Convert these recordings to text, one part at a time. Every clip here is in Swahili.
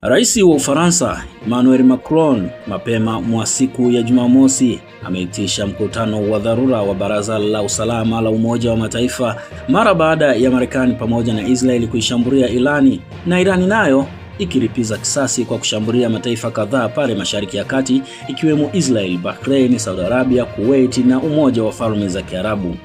Rais wa Ufaransa Emmanuel Macron mapema mwa siku ya Jumamosi ameitisha mkutano wa dharura wa Baraza la Usalama la Umoja wa Mataifa mara baada ya Marekani pamoja na Israeli kuishambulia Irani na Irani nayo ikilipiza kisasi kwa kushambulia mataifa kadhaa pale Mashariki ya Kati ikiwemo Israel, Bahrain, Saudi Arabia, Kuwait na Umoja wa Falme za Kiarabu.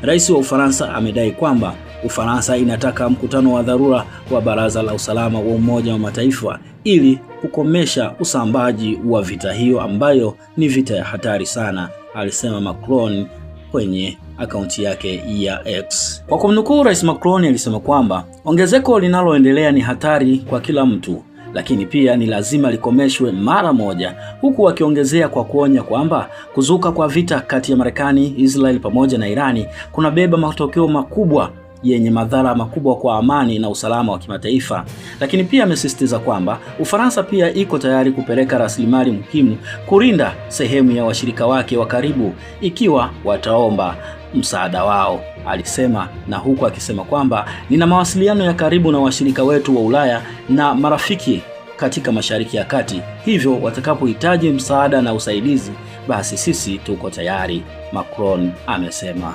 Rais wa Ufaransa amedai kwamba Ufaransa inataka mkutano wa dharura wa Baraza la Usalama wa Umoja wa Mataifa ili kukomesha usambaji wa vita hiyo ambayo ni vita ya hatari sana, alisema Macron kwenye akaunti yake ya X. Kwa kumnukuu, Rais Macron alisema kwamba ongezeko linaloendelea ni hatari kwa kila mtu, lakini pia ni lazima likomeshwe mara moja, huku akiongezea kwa kuonya kwamba kuzuka kwa vita kati ya Marekani, Israel pamoja na Irani kunabeba matokeo makubwa yenye madhara makubwa kwa amani na usalama wa kimataifa. Lakini pia amesisitiza kwamba Ufaransa pia iko tayari kupeleka rasilimali muhimu kulinda sehemu ya washirika wake wa karibu ikiwa wataomba msaada wao, alisema, na huku akisema kwamba nina mawasiliano ya karibu na washirika wetu wa Ulaya na marafiki katika Mashariki ya Kati, hivyo watakapohitaji msaada na usaidizi basi sisi tuko tayari, Macron amesema.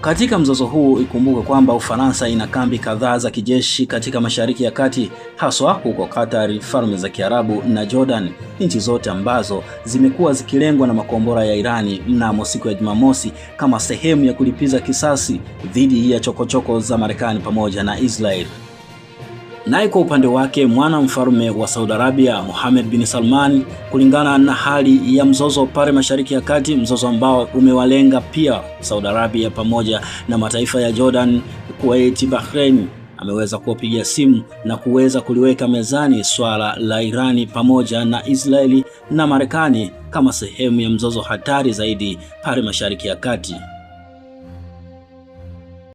Katika mzozo huu ikumbuke kwamba Ufaransa ina kambi kadhaa za kijeshi katika Mashariki ya Kati, haswa huko Qatar, Falme za Kiarabu na Jordan, nchi zote ambazo zimekuwa zikilengwa na makombora ya Irani mnamo siku ya Jumamosi kama sehemu ya kulipiza kisasi dhidi ya chokochoko za Marekani pamoja na Israel. Naye kwa upande wake mwana mfalme wa Saudi Arabia Mohammed bin Salman, kulingana na hali ya mzozo pale Mashariki ya Kati, mzozo ambao umewalenga pia Saudi Arabia pamoja na mataifa ya Jordan, Kuwait, Bahrain, ameweza kuwapigia simu na kuweza kuliweka mezani swala la Irani pamoja na Israeli na Marekani kama sehemu ya mzozo hatari zaidi pale Mashariki ya Kati.